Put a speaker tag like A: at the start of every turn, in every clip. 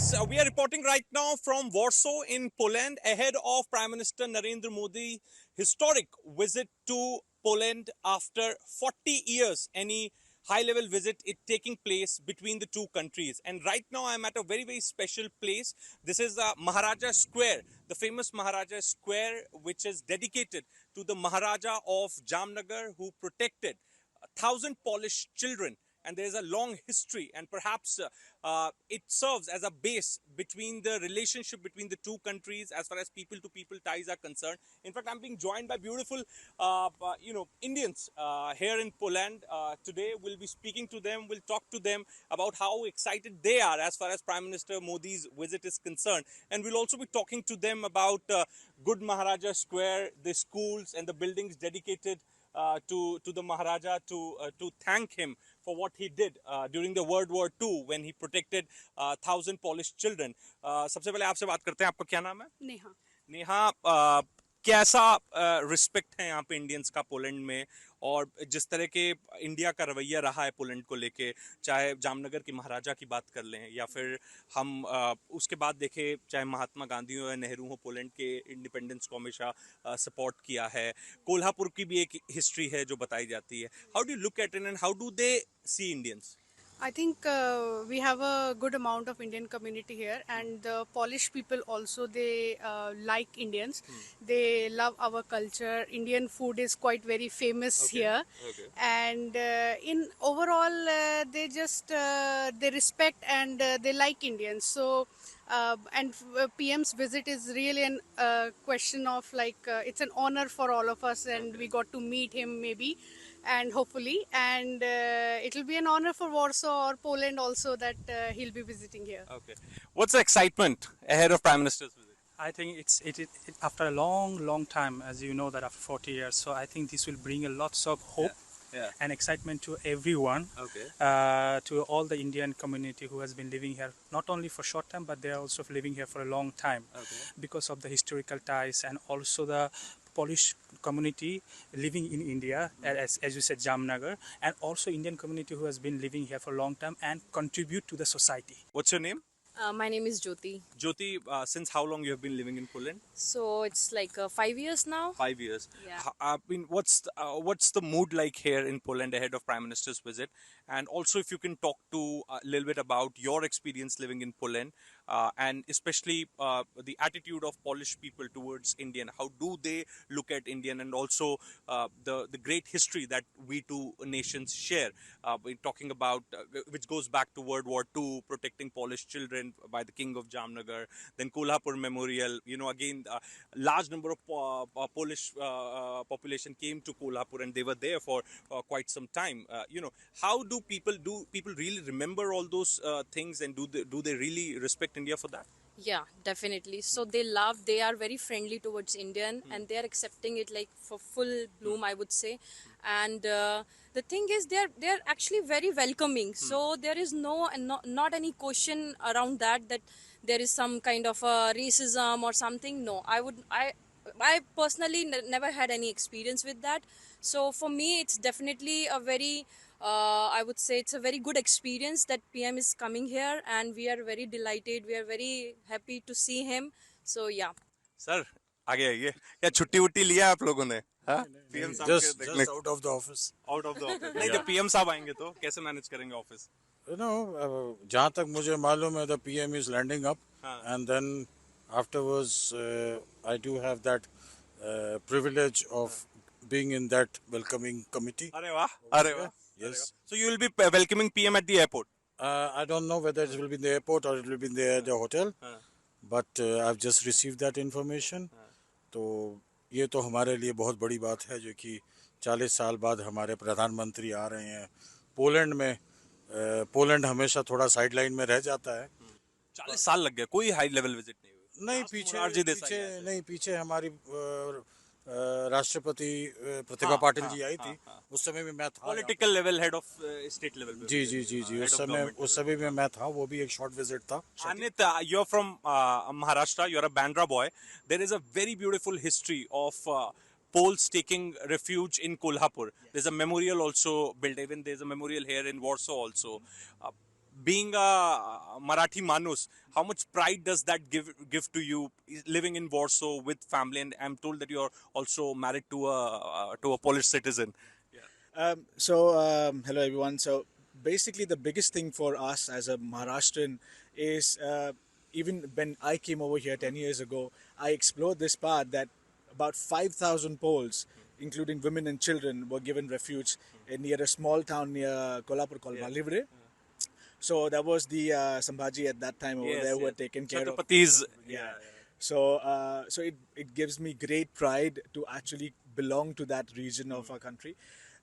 A: Yes, we are reporting right now from Warsaw in Poland ahead of Prime Minister Narendra Modi's historic visit to Poland after 40 years. Any high level visit it taking place between the two countries. And right now I'm at a very, very special place. This is Maharaja Square, the famous Maharaja Square, which is dedicated to the Maharaja of Jamnagar who protected 1,000 Polish children, and there is a long history, and perhaps it serves as a base between the relationship between the two countries as far as people to people ties are concerned. In fact, I'm being joined by beautiful Indians here in Poland today. We'll be speaking to them, we'll talk to them about how excited they are as far as Prime Minister Modi's visit is concerned, and we'll also be talking to them about good Maharaja Square, the schools and the buildings dedicated to the Maharaja to thank him for what he did during the World War II when he protected 1,000 Polish children. सबसे पहले आपसे बात करते हैं. आपका क्या नाम है?
B: नेहा.
A: नेहा, कैसा रिस्पेक्ट है यहाँ पे इंडियंस का पोलैंड में, और जिस तरह के इंडिया का रवैया रहा है पोलैंड को लेके, चाहे जामनगर की महाराजा की बात कर लें या फिर हम उसके बाद देखें चाहे महात्मा गांधी हो या नेहरू हो, पोलैंड के इंडिपेंडेंस को हमेशा सपोर्ट किया है. कोल्हापुर की भी एक हिस्ट्री है जो बताई जाती है. How do look at it and how do they see Indians?
B: I think we have a good amount of Indian community here, and the Polish people also they like Indians. They love our culture. Indian food is quite very famous here, and in overall they just they respect and they like Indians. So. PM's visit is really an question of like it's an honor for all of us, and we got to meet him maybe, and hopefully, and it will be an honor for Warsaw or Poland also that he'll be visiting here.
A: Okay. What's the excitement ahead of Prime Minister's visit?
C: I think it after a long time, as you know, that after 40 years. So I think this will bring a lots of hope and excitement to everyone, to all the Indian community who has been living here, not only for short time, but they are also living here for a long time because of the historical ties and also the Polish community living in India, as you said, Jamnagar, and also Indian community who has been living here for a long time and contribute to the society.
A: What's your name?
D: My name is Jyoti.
A: Jyoti, since how long you have been living in Poland?
D: So it's like 5 years now.
A: 5 years.
D: Yeah.
A: I mean, what's the mood like here in Poland ahead of Prime Minister's visit? And also, if you can talk to a little bit about your experience living in Poland, and especially the attitude of Polish people towards Indian. How do they look at Indian, and also the great history that we two nations share? We're talking about which goes back to World War II, protecting Polish children by the King of Jamnagar, then Kolhapur Memorial. You know, again, large number of Polish population came to Kolhapur, and they were there for quite some time. How do people really remember all those things, and do they really respect India for that?
D: Yeah, definitely. So they are very friendly towards Indian, and they are accepting it like for full bloom, I would say. And the thing is, they're actually very welcoming. So there is not any question around that there is some kind of racism or something. No, I personally never had any experience with that. So for me, it's definitely a very I would say it's a very good experience that PM is coming here, and we are very delighted. We are very happy to see him. So yeah.
A: Sir, आगे आइए. क्या छुट्टी वुट्टी लिया आप लोगों ने? हाँ? PM साहब
E: Just
A: के देखने
E: out of the office.
A: out of the office. नहीं, जब PM साहब आएंगे तो कैसे मैनेज करेंगे ऑफिस?
E: You know, जहाँ तक मुझे मालूम है, the PM is landing up, and then afterwards I do have that privilege of being in that welcoming committee.
A: अरे वाह, अरे वाह.
E: Yes.
A: So you will be welcoming PM at the airport.
E: I don't know whether it will be in the airport or it will be in the hotel, but I've just received that information. तो ये तो हमारे लिए बहुत बड़ी बात है जो कि 40 साल बाद हमारे प्रधानमंत्री आ रहे हैं पोलैंड में. पोलैंड हमेशा थोड़ा साइड लाइन में रह जाता है.
A: 40 साल लग गए, कोई हाई लेवल विजिट नहीं हुई.
E: नहीं, पीछे हमारी राष्ट्रपति प्रतिभा पाटिल जी आई थी. उस समय में मैं था.
A: Political level, head of state level.
E: जी. उस समय में मैं था. वो भी एक शॉर्ट विजिट था.
A: Anit, you're from Maharashtra. You're a Bandra boy. There is a very beautiful history of Poles taking refuge in Kolhapur. There's a memorial also built. Even there's a memorial here in Warsaw also. being a Marathi Manus, how much pride does that give to you living in Warsaw with family? And I'm told that you're also married to a Polish citizen.
F: Hello everyone. So, basically, the biggest thing for us as a Maharashtrian is even when I came over here 10 years ago, I explored this part that about 5,000 Poles, including women and children, were given refuge near a small town near Kolhapur called Malivre. So, that was the Sambhaji at that time over there who had taken care of.
A: Chhatrapati's.
F: Yeah. So it gives me great pride to actually belong to that region of our country.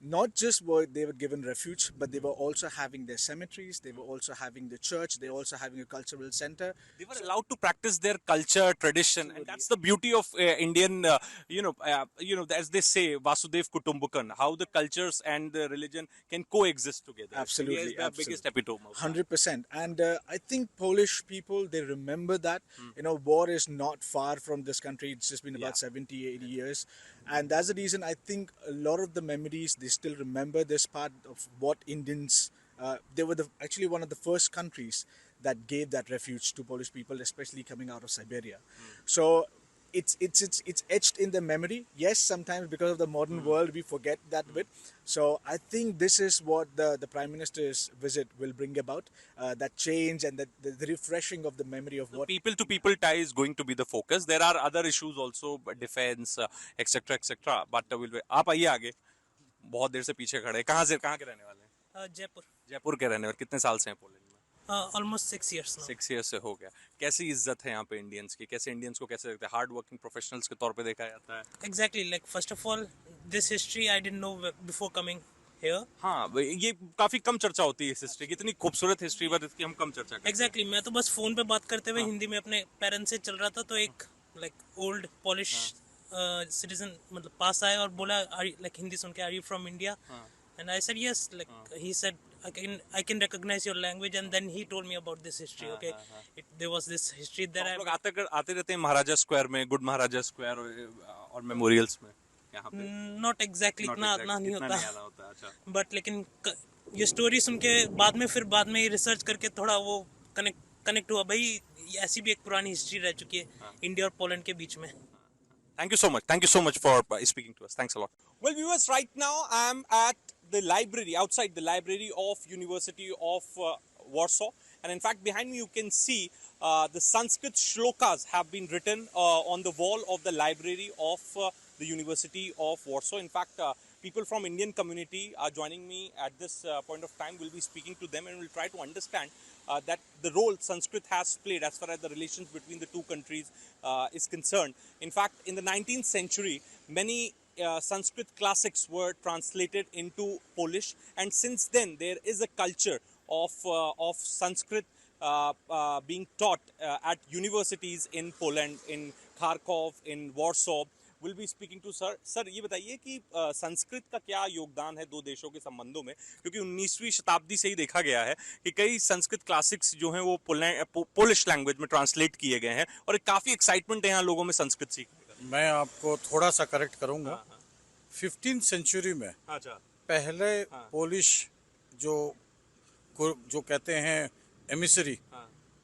F: Not just were they were given refuge, but they were also having their cemeteries. They were also having the church. They were also having a cultural center.
A: They were allowed to practice their culture, tradition, and that's the beauty of Indian. As they say, Vasudev Kutumbakam, how the cultures and the religion can coexist together.
F: Absolutely,
A: India is the
F: absolutely.
A: biggest epitome of that.
F: 100%. And I think Polish people, they remember that. War is not far from this country. It's just been about 70, 80 years. And that's the reason I think a lot of the memories, they still remember this part of what Indians, they were actually one of the first countries that gave that refuge to Polish people, especially coming out of Siberia. So it's etched in the memory. Yes, sometimes because of the modern world we forget that bit. So I think this is what the Prime Minister's visit will bring about, that change and the refreshing of the memory of what.
A: People to people tie is going to be the focus. There are other issues also, defense, etc. etc. But आप आइए आगे. बहुत देर से पीछे खड़े हैं. कहाँ के रहने वाले हैं?
G: जयपुर
A: जयपुर के रहने वाले. कितने साल से हैं पोलैंड में?
G: Almost 6 years now.
A: 6 years से हो गया. कैसी इज्जत है यहाँ पे इंडियंस की? कैसे इंडियंस को कैसे देखते हैं? हार्ड वर्किंग प्रोफेशनल्स के तौर पे देखा जाता है.
G: Exactly, like first of all, this history I didn't know before coming here.
A: हाँ, ये काफी कम चर्चा होती है इस हिस्ट्री की. इतनी खूबसूरत हिस्ट्री पर इसकी हम कम चर्चा करते हैं.
G: Exactly, मैं तो बस फोन पे बात करते हुए हिंदी में अपने पेरेंट्स से चल रहा था, तो एक like old Polish citizen मतलब पास आया और बोला like हिंदी सुन के, are you from India? And I said yes. Like he said, I can recognize your language, and then he told me about this history. Okay, there was this history that
A: आप लोग आते रहते हैं महाराजा square में, good महाराजा square और memorials में यहाँ पे.
G: not exactly इतना नहीं
A: इतना
G: होता,
A: नहीं आना होता. अच्छा.
G: बट लेकिन ये स्टोरी सुन के बाद में रिसर्च करके थोड़ा वो कनेक्ट हुआ, भाई ऐसी भी एक पुरानी हिस्ट्री रह चुकी है इंडिया और पोलैंड के बीच में.
A: Thank you so much. Thank you so much for speaking to us. Thanks a lot. Well, viewers, right now I am at the library, outside the library of University of Warsaw. And in fact, behind me you can see the Sanskrit shlokas have been written on the wall of the library of the University of Warsaw. In fact, people from Indian community are joining me at this point of time. We'll be speaking to them and we'll try to understand that the role Sanskrit has played as far as the relations between the two countries is concerned. In fact, in the 19th century, many Sanskrit classics were translated into Polish, and since then there is a culture of Sanskrit being taught at universities in Poland, in Kharkov, in Warsaw. We'll be speaking to sir. Sir ये बताइए कि संस्कृत का क्या योगदान है दो देशों के संबंधों में, क्योंकि 19वीं शताब्दी से ही देखा गया है कि कई संस्कृत क्लासिक्स जो हैं वो पोलिश लैंग्वेज में ट्रांसलेट किए गए हैं और काफ़ी एक्साइटमेंट है यहाँ लोगों में संस्कृत सीखने का.
E: मैं आपको थोड़ा सा करेक्ट करूंगा. 15th सेंचुरी में
A: अच्छा.
E: पहले पोलिश जो कहते हैं एमिसरी,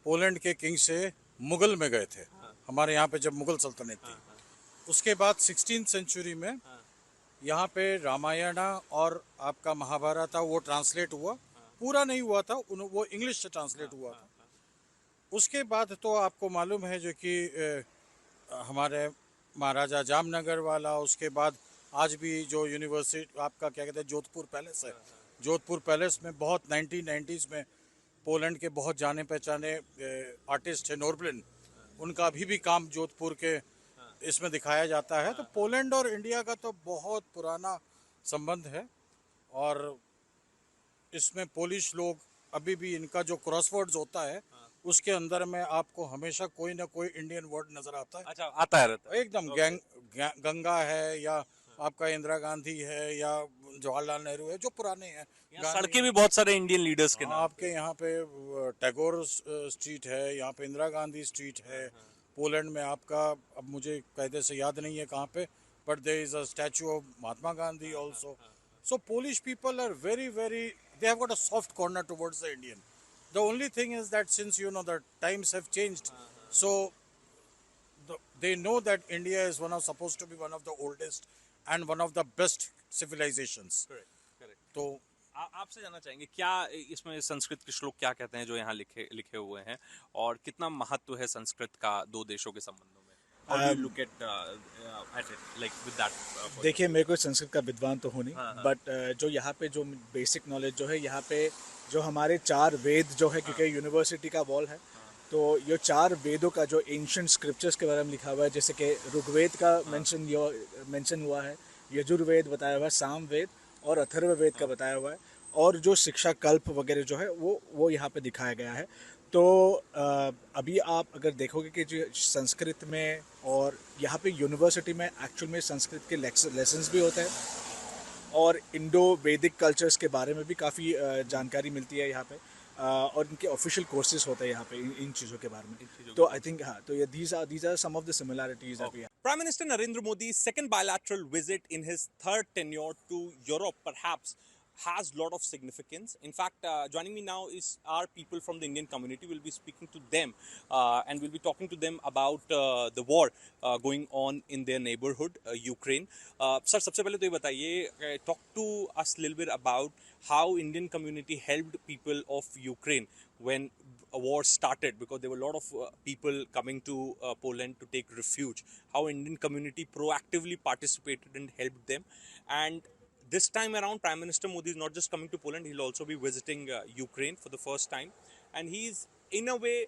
E: पोलैंड के किंग से मुगल में गए थे हमारे यहाँ पे जब मुगल सल्तनत थी. उसके बाद 16th सेंचुरी में यहाँ पे रामायण और आपका महाभारत था, वो ट्रांसलेट हुआ. पूरा नहीं हुआ था, वो इंग्लिश से ट्रांसलेट हुआ था. उसके बाद तो आपको मालूम है जो कि हमारे महाराजा जामनगर वाला, उसके बाद आज भी जो यूनिवर्सिटी आपका क्या कहते हैं जोधपुर पैलेस है, जोधपुर पैलेस में बहुत 1990s में पोलैंड के बहुत जाने पहचाने आर्टिस्ट है नोर्ब्लिन, उनका अभी भी काम जोधपुर के इसमें दिखाया जाता है. तो पोलैंड और इंडिया का तो बहुत पुराना संबंध है और इसमें पोलिश लोग अभी भी, इनका जो क्रॉसवर्ड्स होता है उसके अंदर में आपको हमेशा कोई ना कोई इंडियन वर्ड नजर आता है.
A: अच्छा, आता है रहता है
E: एकदम. गंगा है या आपका इंदिरा गांधी है या जवाहरलाल नेहरू है, जो पुराने हैं.
A: सड़कें भी बहुत सारे इंडियन लीडर्स के नाम.
E: आपके यहाँ पे टैगोर स्ट्रीट है, यहाँ पे इंदिरा गांधी स्ट्रीट है. पोलैंड में आपका, अब मुझे कायदे से याद नहीं है कहाँ पे, but there is a statue of Mahatma Gandhi also. So Polish people are very they have got a soft corner towards the Indian. The only thing is that since the times have changed, so they know that India is supposed to be one of the oldest and one of the best civilizations.
A: Correct, correct.
E: So
A: आपसे जानना चाहेंगे क्या इसमें संस्कृत के श्लोक क्या कहते हैं जो यहाँ लिखे लिखे हुए हैं, और कितना महत्व है संस्कृत का दो देशों के संबंधों में? How do you look at it like with that?
F: देखिए, मेरे को संस्कृत का विद्वान तो हो नहीं, बट जो यहाँ पे जो बेसिक नॉलेज जो है, यहाँ पे जो हमारे 4 वेद जो है, क्योंकि यूनिवर्सिटी का वॉल है, तो ये 4 वेदों का जो एंशिएंट स्क्रिप्चर्स के बारे में लिखा हुआ है, जैसे कि ऋग्वेद का मेंशन हुआ है, यजुर्वेद बताया हुआ है, सामवेद और अथर्ववेद का बताया हुआ है, और जो शिक्षा कल्प वगैरह जो है वो यहाँ पे दिखाया गया है। तो अभी आप अगर देखोगे कि जो संस्कृत में और यहाँ पे यूनिवर्सिटी में एक्चुअल में संस्कृत के लेसन्स भी होते हैं, और इंडो वैदिक कल्चर्स के बारे में भी काफ़ी जानकारी मिलती है यहाँ पे, और इनके ऑफिशियल कोर्सेज होते हैं यहाँ पे इन चीज़ों के बारे में। तो आई थिंक हाँ, तो ये these are some of the similarities that we have.
A: Prime Minister Narendra Modi's second bilateral visit in his third tenure to Europe perhaps has a lot of significance. In fact, joining me now is our people from the Indian community. We'll be speaking to them and we'll be talking to them about the war going on in their neighborhood, Ukraine. Sir, सबसे पहले तो ये बताइए, talk to us a little bit about how Indian community helped people of Ukraine when a war started, because there were a lot of people coming to Poland to take refuge. How Indian community proactively participated and helped them. And this time around, Prime Minister Modi is not just coming to Poland, he'll also be visiting Ukraine for the first time. And he's, in a way,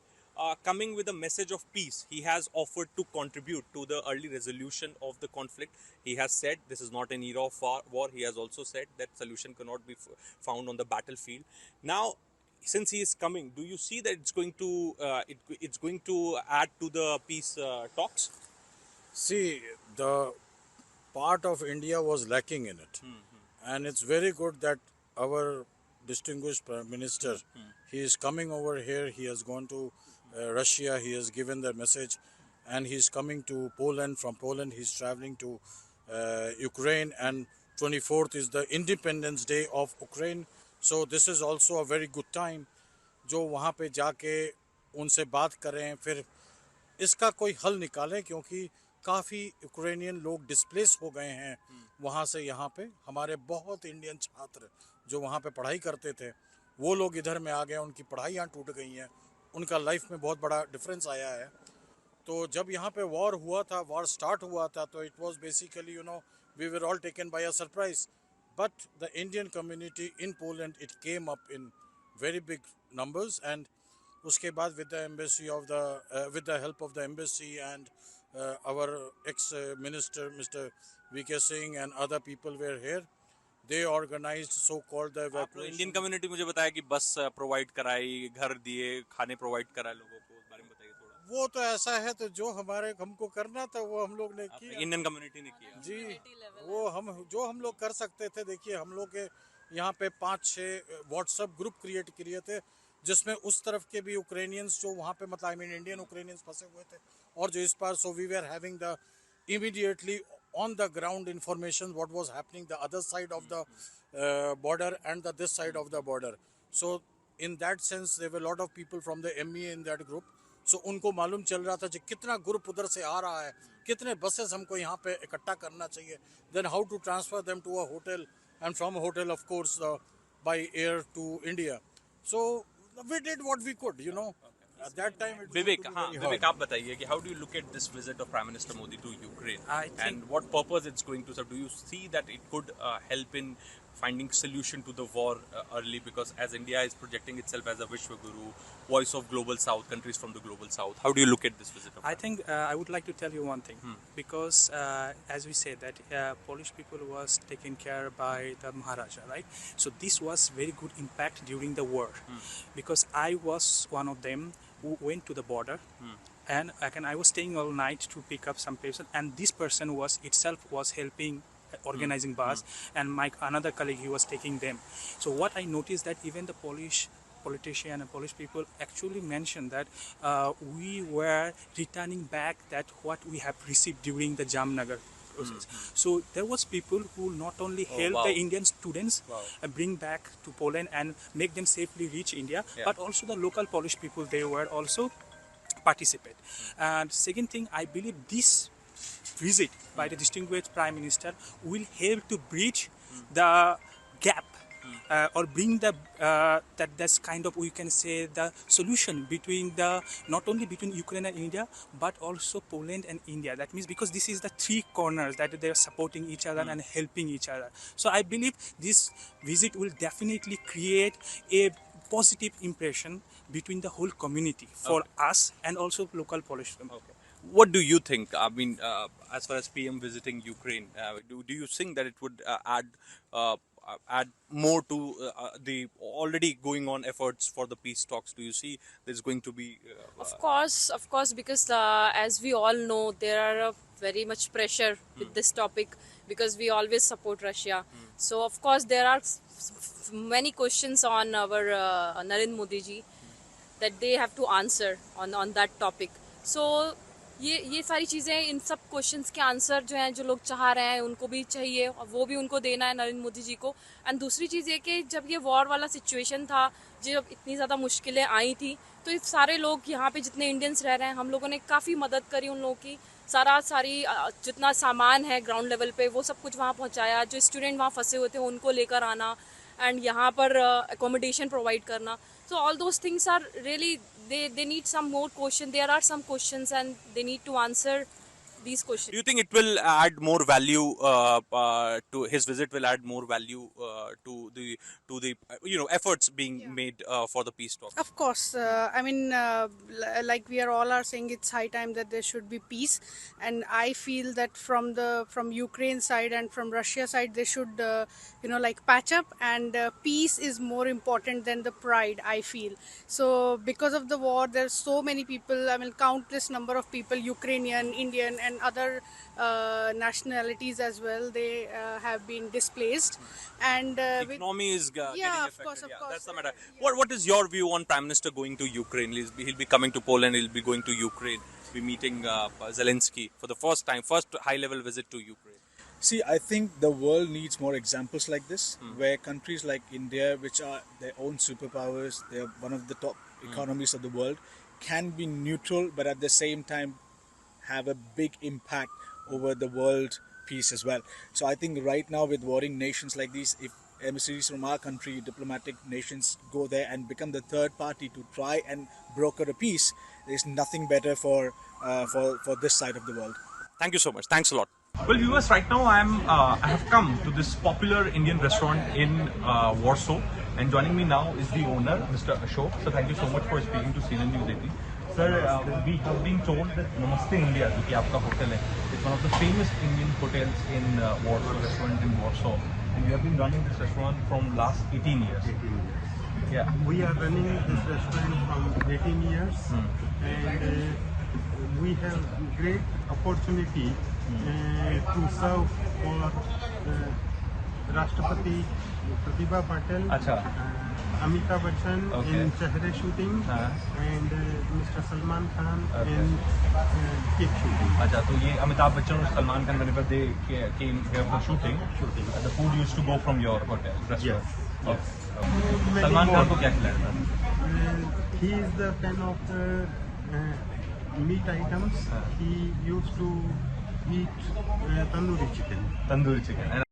A: coming with a message of peace. He has offered to contribute to the early resolution of the conflict. He has said this is not an era of war. He has also said that solution cannot be found on the battlefield. Now, since he is coming, do you see that it's going to add to the peace talks?
E: see, the part of India was lacking in it. And it's very good that our distinguished Prime Minister, he is coming over here. He has gone to Russia. He has given the message, and he is coming to Poland. From Poland, he's traveling to Ukraine, and 24th is the Independence Day of Ukraine. So this is also a very good time. जो वहाँ पे जाके उनसे बात करें, फिर इसका कोई हल निकालें, क्योंकि काफ़ी यूक्रेनियन लोग डिस्प्लेस हो गए हैं वहाँ से यहाँ पे। हमारे बहुत इंडियन छात्र जो वहाँ पे पढ़ाई करते थे, वो लोग इधर में आ गए, उनकी पढ़ाइयाँ टूट गई हैं, उनका लाइफ में बहुत बड़ा डिफरेंस आया है। तो जब यहाँ पे वॉर हुआ था, वॉर स्टार्ट हुआ था, तो it was basically we were all taken by a surprise, but the Indian community in Poland it came up in very big numbers, and उसके बाद with the help of the embassy and our ex-minister Mr. V.K. Singh and other people were here. They organized so-called the evacuation.
A: Indian community मुझे बताया कि बस provide कराई, घर दिए, खाने प्रोवाइड कराए लोगों को, उस बारे में बताइए थोड़ा।
E: वो तो ऐसा है, तो जो हमको करना था वो हम लोग ने किया,
A: इंडियन कम्युनिटी ने किया
E: जी। वो हम लोग कर सकते थे। देखिए, हम लोग के यहाँ पे 5-6 व्हाट्सएप ग्रुप क्रिएट किए थे, जिसमें उस तरफ के भी यूक्रेनियंस जो वहाँ पे मतलब इंडियन यूक्रेनियंस फंसे हुए थे, और जो इस पार, so we were having the immediately on the ground information what was happening the other side of the border and this side of the border. So in that sense there were a lot of people from the MEA in that group. So उनको मालूम चल रहा था कि कितना group उधर से आ रहा है, कितने बसेस हमको यहाँ पे इकट्ठा करना चाहिए, then how to transfer them to a hotel, and from a hotel of course by air to India. So we did what we could, At that time, it was
A: Vivek,
E: very hard.
A: Vivek, आप बताइए कि how do you look at this visit of Prime Minister Modi to Ukraine,
C: I think-
A: and what purpose it's going to serve? Do you see that it could help in finding solution to the war early, because as India is projecting itself as a Vishwa Guru, voice of global South, countries from the global South, how do you look at this visit of
C: I think I would like to tell you one thing, because as we say that Polish people was taken care by the Maharaja, right? So this was very good impact during the war, because I was one of them who went to the border, and I was staying all night to pick up some papers, and this person was helping organizing bus, and my another colleague, he was taking them. So what I noticed that even the Polish politician and Polish people actually mentioned that we were returning back that what we have received during the Jamnagar process. So there was people who not only helped
A: wow.
C: the Indian students
A: Wow.
C: bring back to Poland and make them safely reach India,
A: Yeah.
C: but also the local Polish people, they were also participate. And second thing, I believe this visit by the distinguished Prime Minister will help to bridge the gap or bring the that's kind of, we can say, the solution between the not only between Ukraine and India but also Poland and India. That means because this is the three corners that they are supporting each other and helping each other. So I believe this visit will definitely create a positive impression between the whole community for us and also local Polish.
A: What do you think? I mean, as far as PM visiting Ukraine, do you think that it would add more to the already going on efforts for the peace talks? Do you see there's going to be?
D: Of course, because as we all know, there are very much pressure with this topic because we always support Russia. So of course there are many questions on our Narendra Modi ji that they have to answer on that topic. So ये सारी चीज़ें, इन सब questions के answer जो हैं, जो लोग चाह रहे हैं उनको भी चाहिए और वो भी उनको देना है नरेंद्र मोदी जी को. एंड दूसरी चीज़ ये कि जब ये वॉर वाला सिचुएशन था, जब इतनी ज़्यादा मुश्किलें आई थी, तो ये सारे लोग यहाँ पे जितने इंडियंस रह रहे हैं, हम लोगों ने काफ़ी मदद करी उन लोगों की. सारी जितना सामान है ग्राउंड लेवल पे वो सब कुछ वहाँ पहुँचाया. जो स्टूडेंट वहाँ फंसे हुए थे उनको लेकर आना एंड यहाँ पर अकोमोडेशन प्रोवाइड करना. So all those things are really, they need some more questions. There are some questions and they need to answer these questions.
A: Do you think it will add more value to his visit? Will add more value to the efforts being made for the peace talks?
B: Of course, I mean, like we are all are saying, it's high time that there should be peace, and I feel that from Ukraine side and from Russia side, they should like patch up, and peace is more important than the pride, I feel. So because of the war, there's so many people, I mean countless number of people, Ukrainian, Indian and other nationalities as well, they have been displaced, and
A: Economy is getting
B: of
A: affected.
B: course,
A: That's the matter. What is your view on Prime Minister going to Ukraine? He'll be coming to Poland. He'll be going to Ukraine. Be meeting Zelensky for the first time, first high-level visit to Ukraine.
F: See, I think the world needs more examples like this, where countries like India, which are their own superpowers, they're one of the top economies of the world, can be neutral, but at the same time have a big impact over the world peace as well. So I think right now with warring nations like these, if emissaries from our country, diplomatic nations, go there and become the third party to try and broker a peace, there's nothing better for this side of the world.
A: Thank you so much. Thanks a lot.
H: Well, viewers, right now I have come to this popular Indian restaurant in Warsaw, and joining me now is the owner, Mr. Ashok. So thank you so much for speaking to CNN News 18. Sir, we have been told that Namaste India, जो कि आपका hotel है, is one of the famous Indian hotels in Warsaw, restaurant in Warsaw, and we have been running this restaurant from last 18 years.
I: 18 years.
H: Yeah.
I: We are running this restaurant from 18 years, and we have great opportunity to serve for Rashtrapati Pratibha Patil, Amitabh Bachchan in Chehre shooting, and Mr. Salman Khan in Kick shooting.
H: अच्छा, तो ये अमिताभ बच्चन और Salman Khan whenever they came here for shooting, the food used to go from your hotel restaurant.
I: Yes.
H: Salman Khan को क्या खिलाया था?
I: He is the fan of the meat items. He used to eat tandoori chicken.
H: Tandoori chicken.